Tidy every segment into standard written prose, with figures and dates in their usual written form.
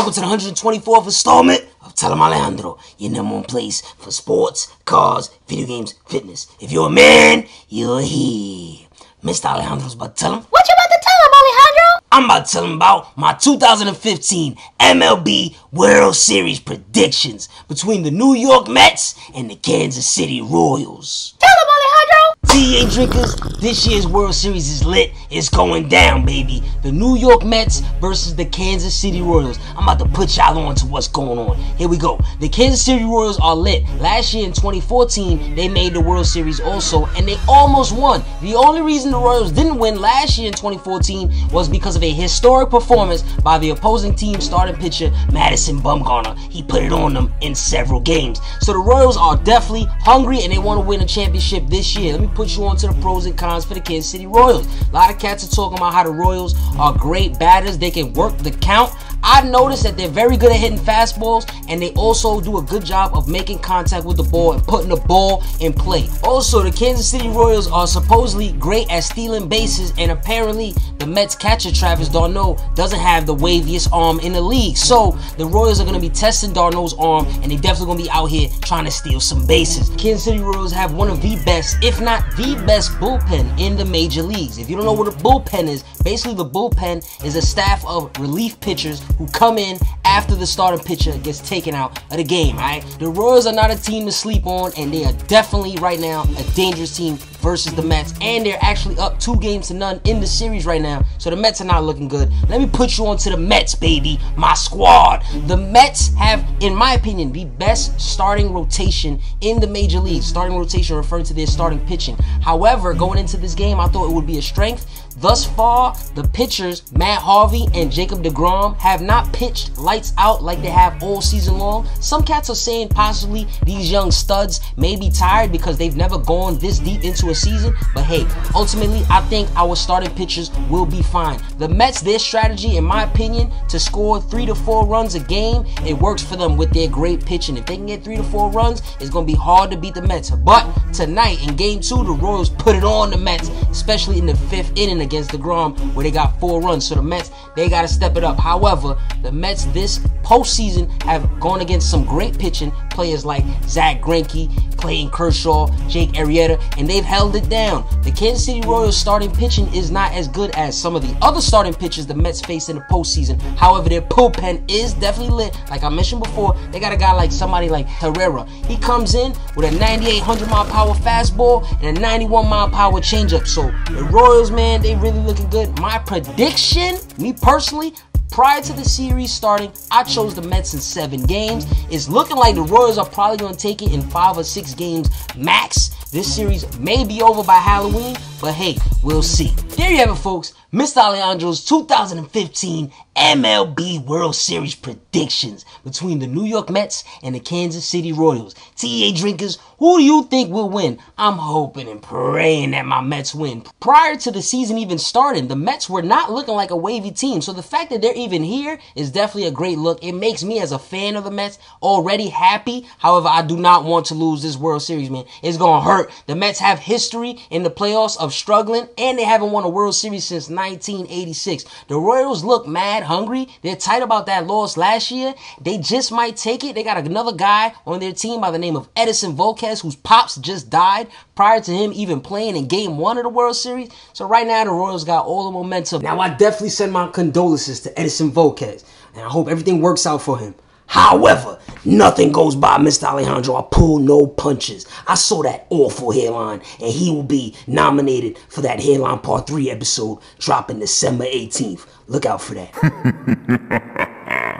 Welcome to the 124th installment of Tell Em Alejandro, your number one place for sports, cars, video games, fitness. If you're a man, you're here. Mr. Alejandro's about to tell him. What you about to tell him, Alejandro? I'm about to tell him about my 2015 MLB World Series predictions between the New York Mets and the Kansas City Royals. Tell him, Alejandro! TA drinkers, this year's World Series is lit. It's going down, baby. The New York Mets versus the Kansas City Royals. I'm about to put y'all on to what's going on. Here we go. The Kansas City Royals are lit. Last year in 2014, they made the World Series also, and they almost won. The only reason the Royals didn't win last year in 2014 was because of a historic performance by the opposing team starting pitcher Madison Bumgarner. He put it on them in several games. So the Royals are definitely hungry and they want to win a championship this year. Let me put you on to the pros and cons for the Kansas City Royals. A lot of cats are talking about how the Royals are great batters. They can work the count. I've noticed that they're very good at hitting fastballs, and they also do a good job of making contact with the ball and putting the ball in play. Also, the Kansas City Royals are supposedly great at stealing bases, and apparently the Mets catcher Travis d'Arnaud doesn't have the waviest arm in the league. So the Royals are going to be testing d'Arnaud's arm, and they're definitely going to be out here trying to steal some bases. Kansas City Royals have one of the best, if not the best, bullpen in the major leagues. If you don't know what a bullpen is, basically the bullpen is a staff of relief pitchers who come in after the starting pitcher gets taken out of the game, alright? The Royals are not a team to sleep on, and they are definitely right now a dangerous team versus the Mets, and they're actually up 2-0 in the series right now, so the Mets are not looking good. Let me put you on to the Mets, baby, my squad. The Mets have, in my opinion, the best starting rotation in the major leagues. Starting rotation referring to their starting pitching. However, going into this game, I thought it would be a strength. Thus far, the pitchers, Matt Harvey and Jacob deGrom, have not pitched lights out like they have all season long. Some cats are saying possibly these young studs may be tired because they've never gone this deep into a season. But hey, ultimately, I think our starting pitchers will be fine. The Mets, their strategy, in my opinion, to score 3 to 4 runs a game, it works for them with their great pitching. If they can get 3 to 4 runs, it's going to be hard to beat the Mets. But tonight, in Game 2, the Royals put it on the Mets, especially in the 5th inning against deGrom, where they got 4 runs. So the Mets, they got to step it up. However, the Mets this postseason have gone against some great pitching, players like Zach Greinke, Clayton, Kershaw, Jake Arrieta, and they've held it down. The Kansas City Royals starting pitching is not as good as some of the other starting pitchers the Mets face in the postseason. However, their bullpen is definitely lit. Like I mentioned before, they got a guy like somebody like Herrera. He comes in with a 9,800 mile power fastball and a 91 mile power changeup. So the Royals, man, they really looking good. My prediction, me personally, prior to the series starting, I chose the Mets in 7 games. It's looking like the Royals are probably going to take it in 5 or 6 games max. This series may be over by Halloween, but hey, we'll see. There you have it, folks. Mr. Alejandro's 2015 MLB World Series predictions between the New York Mets and the Kansas City Royals. TA drinkers, who do you think will win? I'm hoping and praying that my Mets win. Prior to the season even starting, the Mets were not looking like a wavy team. So the fact that they're even here is definitely a great look. It makes me, as a fan of the Mets, already happy. However, I do not want to lose this World Series, man. It's going to hurt. The Mets have history in the playoffs of struggling, and they haven't won a World Series since 1986. The Royals look mad hungry. They're tight about that loss last year. They just might take it. They got another guy on their team by the name of Edinson, Volquez, whose pops just died prior to him even playing in Game 1 of the World Series. So right now, the Royals got all the momentum. Now, I definitely send my condolences to Edinson Volquez, and I hope everything works out for him. However, nothing goes by Mr. Alejandro. I pull no punches. I saw that awful hairline, and he will be nominated for that Hairline Part 3 episode dropping December 18th. Look out for that.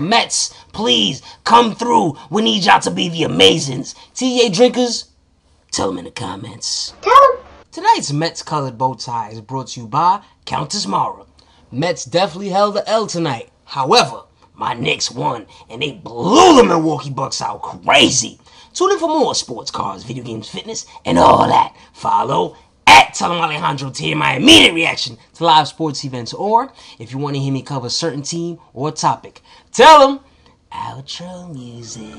Mets, please come through. We need y'all to be the Amazings. TA drinkers, tell them in the comments. Tell them. Tonight's Mets colored bow tie is brought to you by Countess Mara. Mets definitely held the L tonight. However, my Knicks won, and they blew the Milwaukee Bucks out crazy. Tune in for more sports, cars, video games, fitness, and all that. Follow at Tell Em Alejandro to hear my immediate reaction to live sports events, or if you want to hear me cover a certain team or topic, tell them outro music.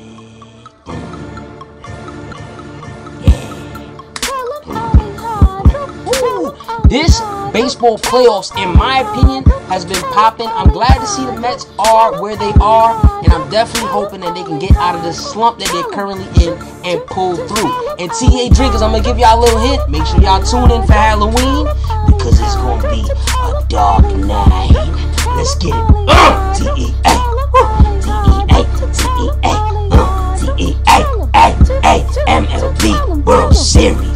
Tell them Alejandro. Tell them This baseball playoffs, in my opinion, has been popping. I'm glad to see the Mets are where they are, and I'm definitely hoping that they can get out of the slump that they're currently in and pull through. And TA Drinkers, I'm going to give y'all a little hint. Make sure y'all tune in for Halloween, because it's going to be a dark night. Let's get it. T-E-A. T-E-A. T-E-A. T-E-A. MLB World Series.